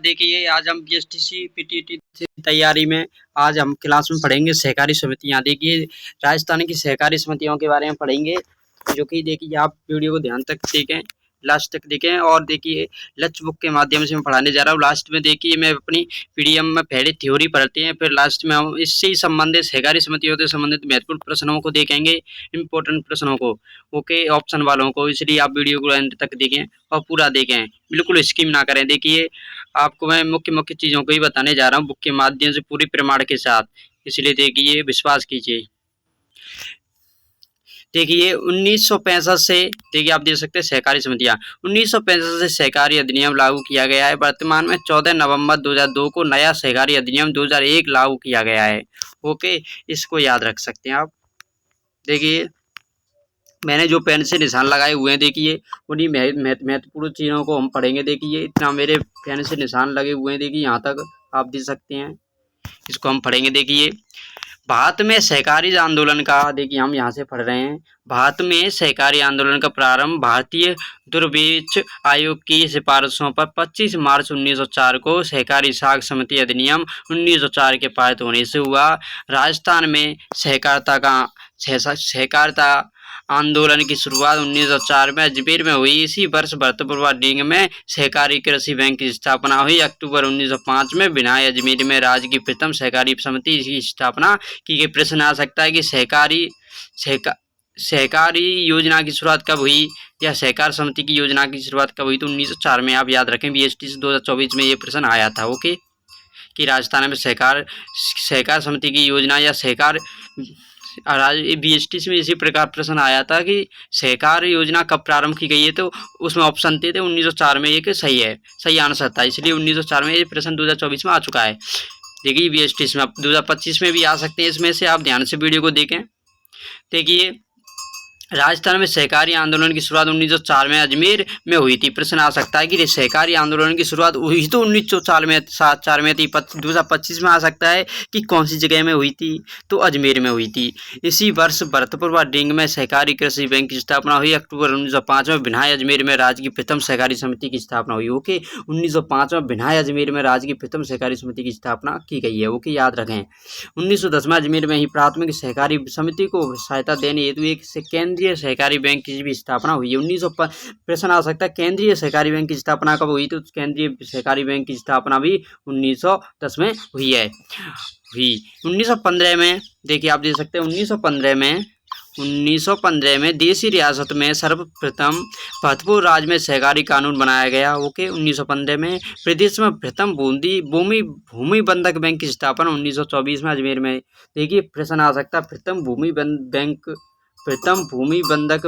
देखिए आज हम बीएसटीसी पीटीटी की तैयारी में आज हम क्लास में पढ़ेंगे सहकारी समितियां। देखिए राजस्थान की सहकारी समितियों के बारे में पढ़ेंगे, जो कि देखिए आप वीडियो को ध्यान तक देखें, लास्ट तक देखें। और देखिए लक्ष्य बुक के माध्यम से मैं पढ़ाने जा रहा हूँ। लास्ट में देखिए मैं अपनी पीडीएफ में पहले थ्योरी पढ़ते हैं, फिर लास्ट में हम इससे ही संबंधित सहकारी समितियों से संबंधित महत्वपूर्ण प्रश्नों को देखेंगे, इंपॉर्टेंट प्रश्नों को, ओके, ऑप्शन वालों को। इसलिए आप वीडियो को एंड तक देखें और पूरा देखें, बिल्कुल स्किप ना करें। देखिए आपको मैं मुख्य मुख्य चीज़ों को ही बताने जा रहा हूँ बुक के माध्यम से, पूरी प्रमाण के साथ, इसलिए देखिए विश्वास कीजिए। देखिए 1965 से, देखिए आप देख सकते हैं सहकारी समितियां, 1965 से सहकारी अधिनियम लागू किया गया है। वर्तमान में 14 नवंबर 2002 को नया सहकारी अधिनियम 2001 लागू किया गया है। ओके, इसको याद रख सकते हैं आप। देखिए मैंने जो पेन से निशान लगाए हुए हैं, देखिए उन्हीं महत्वपूर्ण चीज़ों को हम पढ़ेंगे। देखिए इतना मेरे पेन से निशान लगे हुए हैं, देखिए यहाँ तक आप देख सकते हैं, इसको हम पढ़ेंगे। देखिए भारत में सहकारी आंदोलन का, देखिए हम यहाँ से पढ़ रहे हैं, भारत में सहकारी आंदोलन का प्रारंभ भारतीय दुर्भिक्ष आयोग की सिफारिशों पर 25 मार्च 1904 को सहकारी साख समिति अधिनियम 1904 के पारित होने से हुआ। राजस्थान में सहकारिता आंदोलन की शुरुआत 1904 में अजमेर में हुई। इसी वर्ष भरतपुर डींग में सहकारी कृषि बैंक की स्थापना हुई। अक्टूबर 1905 में बिनाई अजमेर में राज्य की प्रथम सहकारी समिति की स्थापना की गई। प्रश्न आ सकता है कि सहकारी योजना की शुरुआत कब हुई, या सहकार समिति की योजना की शुरुआत कब हुई? तो 1904 में। आप याद रखें, बीएसटीसी 2024 में ये प्रश्न आया था, ओके, कि राजस्थान में सहकार समिति की योजना या सहकार, बीएसटीसी में इसी प्रकार प्रश्न आया था कि सहकार योजना कब प्रारंभ की गई है, तो उसमें ऑप्शन थे 1904 में, एक सही है, सही आंसर था। इसलिए 1904 में ये प्रश्न 2024 में आ चुका है। देखिए बीएसटीसी में, अब 2025 में भी आ सकते हैं, इसमें से आप ध्यान से वीडियो को देखें। देखिए राजस्थान में सहकारी आंदोलन की शुरुआत 1904 में अजमेर में हुई थी। प्रश्न आ सकता है कि सहकारी आंदोलन की शुरुआत हुई तो 1904 में, 7/4 में थी। 2025 में आ सकता है कि कौन सी जगह में हुई थी, तो अजमेर में हुई थी। इसी वर्ष भरतपुर डींग में सहकारी कृषि बैंक की स्थापना हुई। अक्टूबर 1905 में बिनाई अजमेर में राज्य की प्रथम सहकारी समिति की स्थापना हुई। ओके, 1905 में बिनाई अजमेर में राज्य की प्रथम सहकारी समिति की स्थापना की गई है। ओके, याद रखें। 1910 में अजमेर में ही प्राथमिक सहकारी समिति को सहायता देने हेतु एक केंद्रीय सहकारी बैंक की भी स्थापना हुई है। प्रश्न आ सकता है केंद्रीय सहकारी बैंक की स्थापना कब हुई, तो केंद्रीय सहकारी बैंक की स्थापना भी 1910 में हुई है। 1915 में, देखिए आप देख सकते हैं 1915 में देशी रियासत में सर्वप्रथम भरतपुर राज्य में सहकारी कानून बनाया गया। ओके, 1915 में प्रदेश में प्रथम भूमि बंधक बैंक की स्थापना 1924 में अजमेर में। देखिए प्रश्न आ सकता है प्रथम भूमि बंधक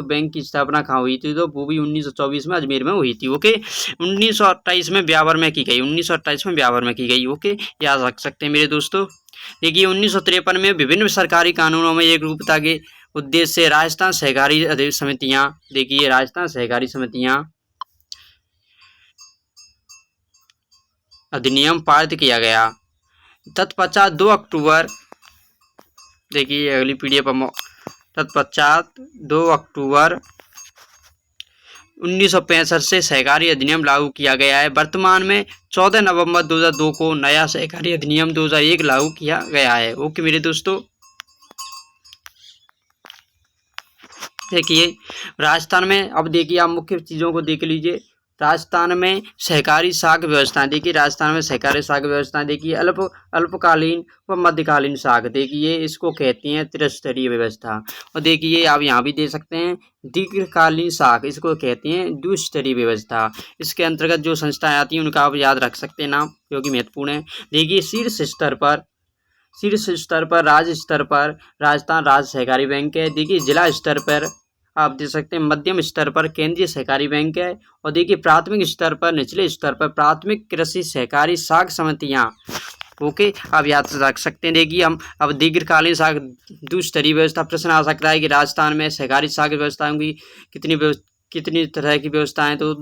बैंक की स्थापना कहाँ हुई थी, तो वो भी 1924 में अजमेर में हुई थी। ओके, 1928 में ब्यावर में की गई, 1928 में ब्यावर में की गई। ओके, याद रख सकते हैं मेरे दोस्तों। देखिए 1953 में विभिन्न सरकारी कानूनों में एक रूपता के उद्देश्य से राजस्थान सहकारी समितियां, देखिए राजस्थान सहकारी समितियां अधिनियम पारित किया गया। तत्पश्चात 2 अक्टूबर, देखिए अगली पीडीएफ, तत्पश्चात 2 अक्टूबर 1965 से सहकारी अधिनियम लागू किया गया है। वर्तमान में 14 नवंबर 2002 को नया सहकारी अधिनियम 2001 लागू किया गया है। ओके मेरे दोस्तों, देखिए राजस्थान में, अब देखिए आप मुख्य चीज़ों को देख लीजिए। राजस्थान में सहकारी साख व्यवस्था, देखिए राजस्थान में सहकारी साख व्यवस्था, देखिए अल्पकालीन व मध्यकालीन साख, देखिए इसको कहते हैं त्रिस्तरीय व्यवस्था। और देखिए आप यहाँ भी दे सकते हैं दीर्घकालीन साख, इसको कहते हैं द्विस्तरीय व्यवस्था। इसके अंतर्गत जो संस्थाएं आती हैं उनका आप याद रख सकते हैं नाम, क्योंकि महत्वपूर्ण है। देखिए शीर्ष स्तर पर राज्य स्तर पर राजस्थान राज्य सहकारी बैंक है। देखिए जिला स्तर पर आप देख सकते हैं मध्यम स्तर पर केंद्रीय सहकारी बैंक है। और देखिए प्राथमिक स्तर पर, निचले स्तर पर प्राथमिक कृषि सहकारी साख समितियां। ओके, आप याद रख सकते हैं। देखिए हम अब दीर्घकालीन साख द्विस्तरीय व्यवस्था, प्रश्न आ सकता है कि राजस्थान में सहकारी साख व्यवस्थाओं की कितनी तरह की व्यवस्थाएं, तो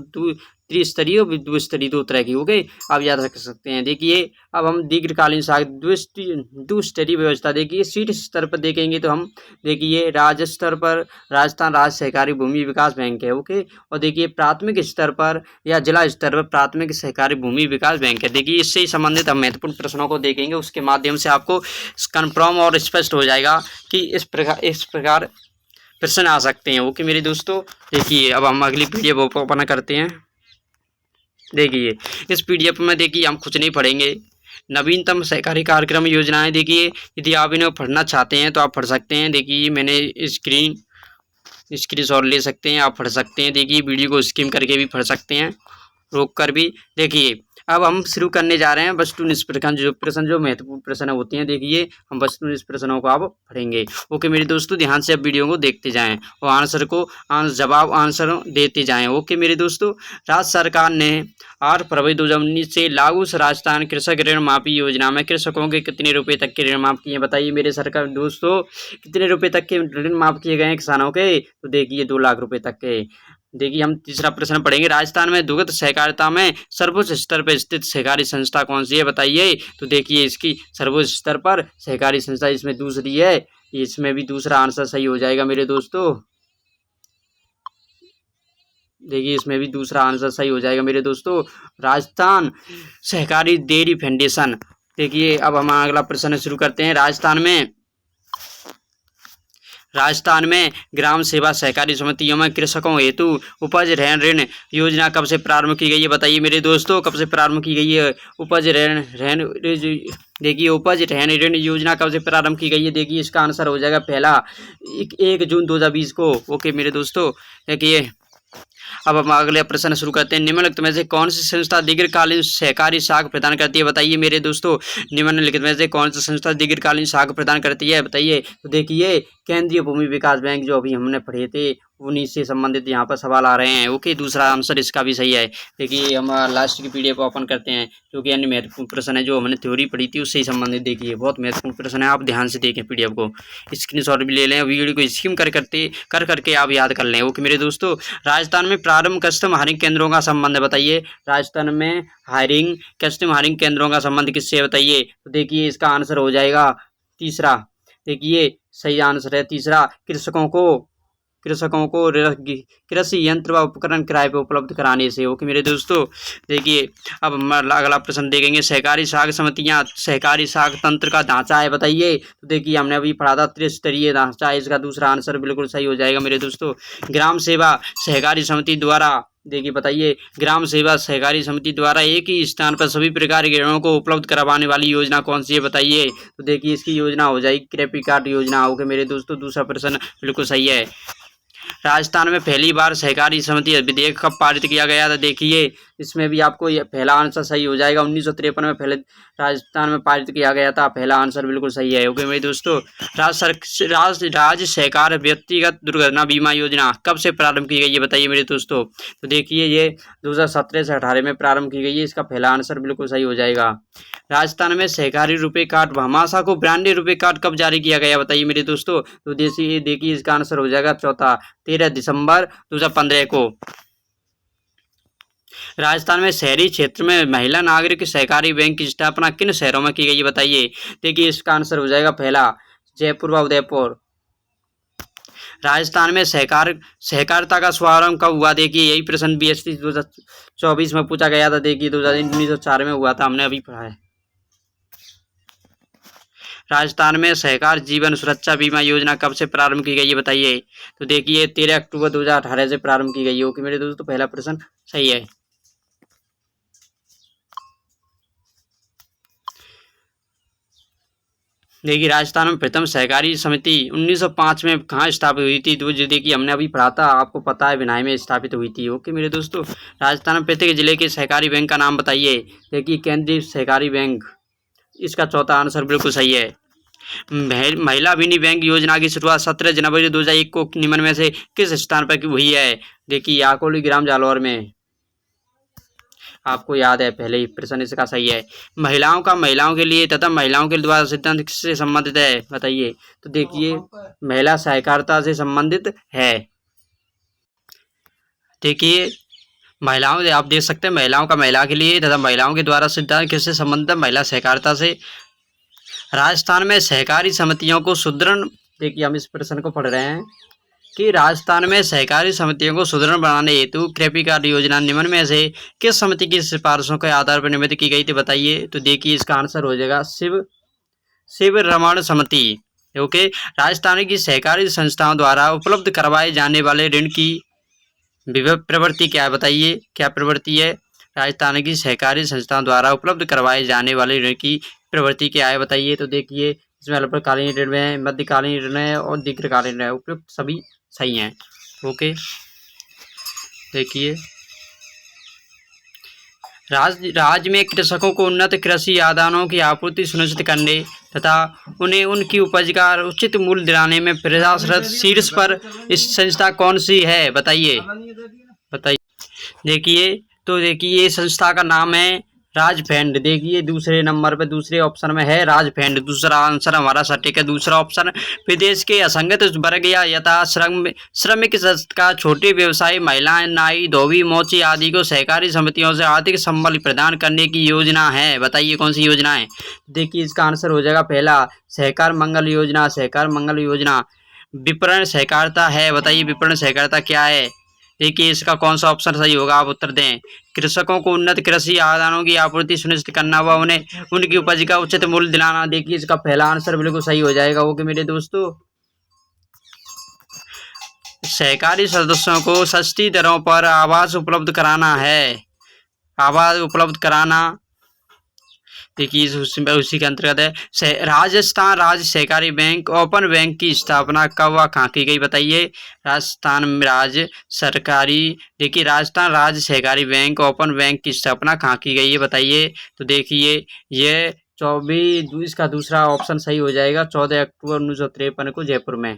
त्रिस्तरीय और द्विस्तरीय दो तरह की। ओके, आप याद रख सकते हैं। देखिए अब हम दीर्घकालीन साख द्विस्तरीय व्यवस्था, देखिए शीर्ष स्तर पर देखेंगे तो हम देखिए राज्य स्तर पर राजस्थान राज्य सहकारी भूमि विकास बैंक है। ओके, और देखिए प्राथमिक स्तर पर या जिला स्तर पर प्राथमिक सहकारी भूमि विकास बैंक है। देखिए इससे ही संबंधित हम महत्वपूर्ण प्रश्नों को देखेंगे, उसके माध्यम से आपको कन्फर्म और स्पष्ट हो जाएगा कि इस प्रकार प्रश्न आ सकते हैं। ओके मेरे दोस्तों, देखिए अब हम अगली पीडीएफ ओपन करते हैं। देखिए इस पीडीएफ में देखिए हम कुछ नहीं पढ़ेंगे, नवीनतम सहकारी कार्यक्रम योजनाएं। देखिए यदि आप इन्हें पढ़ना चाहते हैं तो आप पढ़ सकते हैं। देखिए मैंने स्क्रीनशॉट ले सकते हैं, आप पढ़ सकते हैं। देखिए वीडियो को स्किम करके भी पढ़ सकते हैं, रोक कर भी। देखिए अब हम शुरू करने जा रहे हैं वस्तुनिष्ठ प्रश्न जो महत्वपूर्ण प्रश्न होते हैं। देखिए हम वस्तुनिष्ठ प्रश्नों को आप पढ़ेंगे। ओके मेरे दोस्तों, ध्यान से अब वीडियो को देखते जाएं और आंसर देते जाएं। ओके मेरे दोस्तों, राज्य सरकार ने 8 फरवरी 2019 से लागू राजस्थान कृषक ऋण माफी योजना में कृषकों के कितने रुपए तक के ऋण माफ किए हैं? बताइए मेरे सरकार दोस्तों, कितने रुपए तक के ऋण माफ किए गए हैं किसानों के? तो देखिए 2 लाख रुपए तक के। देखिए हम तीसरा प्रश्न पढ़ेंगे, राजस्थान में दुग्ध सहकारिता में सर्वोच्च स्तर पर स्थित सहकारी संस्था कौन सी है? बताइए। तो देखिए इसकी सर्वोच्च स्तर पर सहकारी संस्था इसमें दूसरी है, इसमें भी दूसरा आंसर सही हो जाएगा मेरे दोस्तों। देखिए इसमें भी दूसरा आंसर सही हो जाएगा मेरे दोस्तों, राजस्थान सहकारी डेयरी फेडरेशन। देखिए अब हम अगला प्रश्न शुरू करते हैं। राजस्थान में ग्राम सेवा सहकारी समितियों में कृषकों हेतु उपज ऋण योजना कब से प्रारंभ की गई है? बताइए मेरे दोस्तों, कब से प्रारंभ की गई है उपज ऋण? देखिए उपज ऋण योजना कब से प्रारंभ की गई है? देखिए इसका आंसर हो जाएगा पहला 1 जून 2020 को। ओके मेरे दोस्तों, देखिए अब हम अगले प्रश्न शुरू करते हैं। निम्नलिखित में से कौन सी संस्था दीर्घकालीन सहकारी साख प्रदान करती है? बताइए मेरे दोस्तों, निम्नलिखित में से कौन सी संस्था दीर्घकालीन साख प्रदान करती है? बताइए। तो देखिए केंद्रीय भूमि विकास बैंक, जो अभी हमने पढ़े थे, उन्हीं से संबंधित यहाँ पर सवाल आ रहे हैं। ओके, दूसरा आंसर इसका भी सही है। देखिए हम लास्ट की पीडीएफ ओपन करते हैं, क्योंकि अन्य महत्वपूर्ण प्रश्न है जो हमने थ्योरी पढ़ी थी उससे ही संबंधित। देखिए बहुत महत्वपूर्ण प्रश्न है, आप ध्यान से देखें पीडीएफ को, स्क्रीनशॉट भी ले लें, वीडियो को स्किम करके आप याद कर लें। ओके मेरे दोस्तों, राजस्थान में प्रारंभ कस्टम हायरिंग केंद्रों का संबंध है? बताइए। राजस्थान में कस्टम हायरिंग केंद्रों का संबंध किससे है? बताइए। तो देखिए इसका आंसर हो जाएगा तीसरा। देखिए सही आंसर है तीसरा, कृषकों को कृषि यंत्र व उपकरण किराए पर उपलब्ध कराने से। ओके मेरे दोस्तों, देखिए अब हम अगला प्रश्न देखेंगे, सहकारी साख समितियां सहकारी साख तंत्र का ढांचा है? बताइए। तो देखिए हमने अभी पढ़ा था त्रिस्तरीय ढांचा है, इसका दूसरा आंसर बिल्कुल सही हो जाएगा मेरे दोस्तों। ग्राम सेवा सहकारी समिति द्वारा, देखिए बताइए, ग्राम सेवा सहकारी समिति द्वारा एक ही स्थान पर सभी प्रकार के ऋणों को उपलब्ध करवाने वाली योजना कौन सी है? बताइए। तो देखिए इसकी योजना हो जाएगी क्रेडिट कार्ड योजना। ओके मेरे दोस्तों, दूसरा प्रश्न बिल्कुल सही है। राजस्थान में पहली बार सहकारी समिति विधेयक कब पारित किया गया था? देखिए इसमें भी आपको ये पहला आंसर सही हो जाएगा, 1953 में पहले राजस्थान में पारित किया गया था। पहला आंसर बिल्कुल सही है। ओके मेरे दोस्तों, राज्य सहकार व्यक्तिगत दुर्घटना बीमा योजना कब से प्रारंभ की गई है? बताइए मेरे दोस्तों। तो देखिए ये 2017 से 18 में प्रारंभ की गई है, इसका पहला आंसर बिल्कुल सही हो जाएगा। राजस्थान में सहकारी रुपए कार्ड भामाशाह को ब्रांडेड रुपए कार्ड कब जारी किया गया? बताइए मेरे दोस्तों। तो देखिए इसका आंसर हो जाएगा चौथा, 13 दिसंबर 2015 को। राजस्थान में शहरी क्षेत्र में महिला नागरिक सहकारी बैंक की स्थापना किन शहरों में की गई है? बताइए। देखिए इसका आंसर हो जाएगा पहला, जयपुर व उदयपुर। राजस्थान में सहकारिता का शुभारंभ कब हुआ? देखिए यही प्रश्न बीएसटी 2024 में पूछा गया था। देखिए 1904 में हुआ था, हमने अभी पढ़ा है। राजस्थान में सहकार जीवन सुरक्षा बीमा योजना कब से प्रारंभ की गई है? बताइए। तो देखिए 13 अक्टूबर 2018 से प्रारंभ की गई है। ओके मेरे दोस्तों, पहला प्रश्न सही है। देखिए राजस्थान में प्रथम सहकारी समिति 1905 में कहाँ स्थापित हुई थी? तो देखिए हमने अभी पढ़ा था, आपको पता है, विनाई में स्थापित हुई थी। ओके मेरे दोस्तों, राजस्थान में प्रत्येक जिले के सहकारी बैंक का नाम बताइए। देखिए केंद्रीय सहकारी बैंक, इसका चौथा आंसर बिल्कुल सही है। महिला अभिनी बैंक योजना की शुरुआत 17 जनवरी 2001 को निम्न में से किस स्थान पर हुई है? देखिए आकोली ग्राम जालौर में, आपको याद है पहले ही प्रश्न इसका सही है। महिलाओं के लिए तथा महिलाओं के द्वारा सिद्धांत किससे संबंधित है? बताइए। तो देखिए महिला सहकारिता से संबंधित है। देखिए महिलाओं, आप देख सकते हैं महिलाओं का महिला के लिए तथा महिलाओं के द्वारा सिद्धांत किससे संबंधित है? महिला सहकारिता से। राजस्थान में सहकारी समितियों को सुदृढ़, देखिए हम इस प्रश्न को पढ़ रहे हैं कि राजस्थान में सहकारी समितियों को सुदृढ़ बनाने हेतु कृपि कार्य योजना निम्न में से किस समिति की सिफारिशों के आधार पर निर्मित की गई थी बताइए? तो देखिए इसका आंसर हो जाएगा शिव रमण समिति। ओके। राजस्थान की सहकारी संस्थाओं द्वारा उपलब्ध करवाए जाने वाले ऋण की प्रवृत्ति क्या है बताइए? क्या प्रवृत्ति है? राजस्थान की सहकारी संस्थाओं द्वारा उपलब्ध करवाए जाने वाले ऋण की प्रवृत्ति क्या है बताइए? तो देखिए इसमें अल्पकालीन ऋण है, मध्यकालीन ऋण है और दीर्घकालीन ऋण है। उपयुक्त सभी सही हैं। ओके। देखिए राज्य में कृषकों को उन्नत कृषि आदानों की आपूर्ति सुनिश्चित करने तथा उन्हें उनकी उपज का उचित मूल्य दिलाने में प्रयासरत शीर्ष पर इस संस्था कौन सी है बताइए? देखिए तो देखिए संस्था का नाम है राजफेड। देखिए दूसरे नंबर पे, दूसरे ऑप्शन में है राजफेड। दूसरा आंसर हमारा सटीक है, दूसरा ऑप्शन। विदेश के असंगत वर्ग या यथा श्रमिक का छोटे व्यवसायी महिलाएं, नाई, धोबी, मोची आदि को सहकारी समितियों से आर्थिक संबल प्रदान करने की योजना है। बताइए कौन सी योजना है? देखिए इसका आंसर हो जाएगा पहला सहकार मंगल योजना। सहकार मंगल योजना। विपणन सहकारिता है। बताइए विपणन सहकारिता क्या है? देखिए इसका कौन सा ऑप्शन सही होगा, आप उत्तर दें। कृषकों को उन्नत कृषि आदानों की आपूर्ति सुनिश्चित करना व उन्हें उनकी उपज का उचित मूल्य दिलाना। देखिए इसका पहला आंसर बिल्कुल सही हो जाएगा। ओके मेरे दोस्तों। सहकारी सदस्यों को सस्ती दरों पर आवास उपलब्ध कराना है। आवास उपलब्ध कराना, देखिए उसी के अंतर्गत है। राजस्थान राज्य सहकारी बैंक ओपन बैंक की स्थापना कब व कहाँ की गई बताइए? राजस्थान राज्य सरकारी, देखिए राजस्थान राज्य सहकारी बैंक ओपन बैंक की स्थापना कहाँ की गई है बताइए? तो देखिए ये 24, इसका दूसरा ऑप्शन सही हो जाएगा, 14 अक्टूबर 1953 को जयपुर में।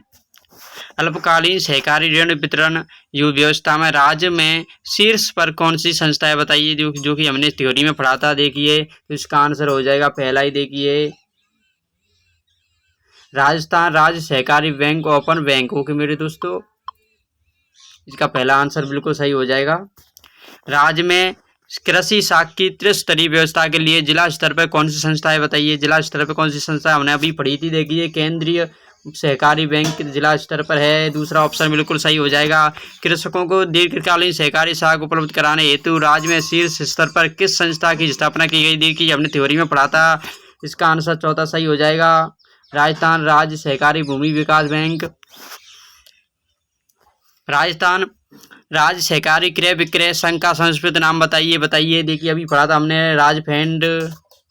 अल्पकालीन सहकारी ऋण वितरण व्यवस्था में राज्य में शीर्ष पर कौन सी संस्था है बताइए? जो कि हमने थ्योरी में पढ़ा था। देखिए तो इसका आंसर हो जाएगा पहला ही, देखिए राजस्थान राज्य सहकारी बैंक ओपन बैंक। ओके मेरे दोस्तों, इसका पहला आंसर बिल्कुल सही हो जाएगा। राज्य में कृषि साख की त्रिस्तरीय व्यवस्था के लिए जिला स्तर पर कौन सी संस्था है बताइए? जिला स्तर पर कौन सी संस्था हमने अभी पढ़ी थी। देखिए केंद्रीय सहकारी बैंक जिला स्तर पर है। दूसरा ऑप्शन बिल्कुल सही हो जाएगा। कृषकों को दीर्घकालीन सहकारी साख उपलब्ध कराने हेतु राज्य में शीर्ष स्तर पर किस संस्था की स्थापना की गई? देखिए हमने थ्योरी में पढ़ा था। इसका आंसर चौथा सही हो जाएगा, राजस्थान राज्य सहकारी भूमि विकास बैंक। राजस्थान राज्य सहकारी क्रय विक्रय संघ का संस्कृत नाम बताइए? देखिए अभी पढ़ा था हमने राजफेड।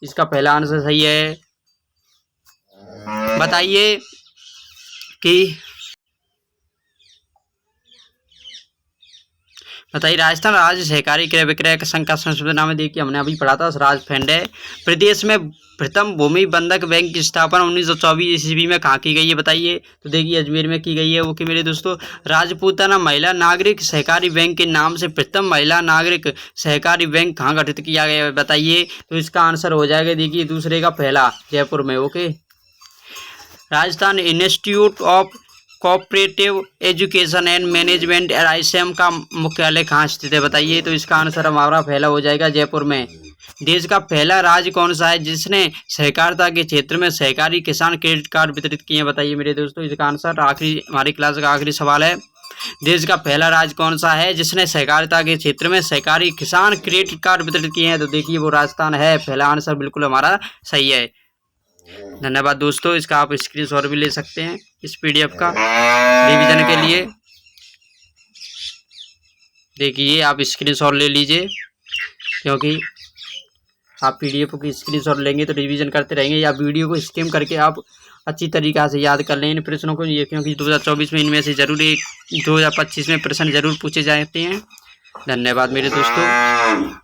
इसका पहला आंसर सही है। बताइए कि राजस्थान राज्य सहकारी क्रय विक्रय संघ का संस्कृत नाम है। देखिए हमने अभी पढ़ा था राजफेड है। प्रदेश में प्रथम भूमि बंधक बैंक की स्थापना 1924 ईस्वी में कहाँ की गई है बताइए? तो देखिए अजमेर में की गई है। ओके मेरे दोस्तों। राजपूताना महिला नागरिक सहकारी बैंक के नाम से प्रथम महिला नागरिक सहकारी बैंक कहाँ गठित किया गया है बताइए? तो इसका आंसर हो जाएगा, देखिए दूसरे का पहला, जयपुर में। Okay. Rajasthan institute of cooperative education and management Raisen का मुख्यालय कहाँ स्थित है बताइए? तो इसका आंसर हमारा पहला हो जाएगा, जयपुर में। देश का पहला राज्य कौन सा है जिसने सहकारिता के क्षेत्र में सहकारी किसान क्रेडिट कार्ड वितरित किए हैं बताइए मेरे दोस्तों? इसका आंसर आखिरी, हमारी क्लास का आखिरी सवाल है। देश का पहला राज्य कौन सा है जिसने सहकारिता के क्षेत्र में सहकारी किसान क्रेडिट कार्ड वितरित किए हैं? तो देखिए वो राजस्थान है। पहला आंसर बिल्कुल हमारा सही है। धन्यवाद दोस्तों। इसका आप स्क्रीनशॉट भी ले सकते हैं इस पीडीएफ का रिवीजन के लिए। देखिए आप स्क्रीनशॉट ले लीजिए, क्योंकि आप पीडीएफ की स्क्रीनशॉट लेंगे तो रिवीजन करते रहेंगे, या वीडियो को स्किम करके आप अच्छी तरीक़ा से याद कर लें इन प्रश्नों को, ये क्योंकि 2024 में इनमें से जरूर 2025 में प्रश्न जरूर पूछे जाते हैं। धन्यवाद मेरे दोस्तों।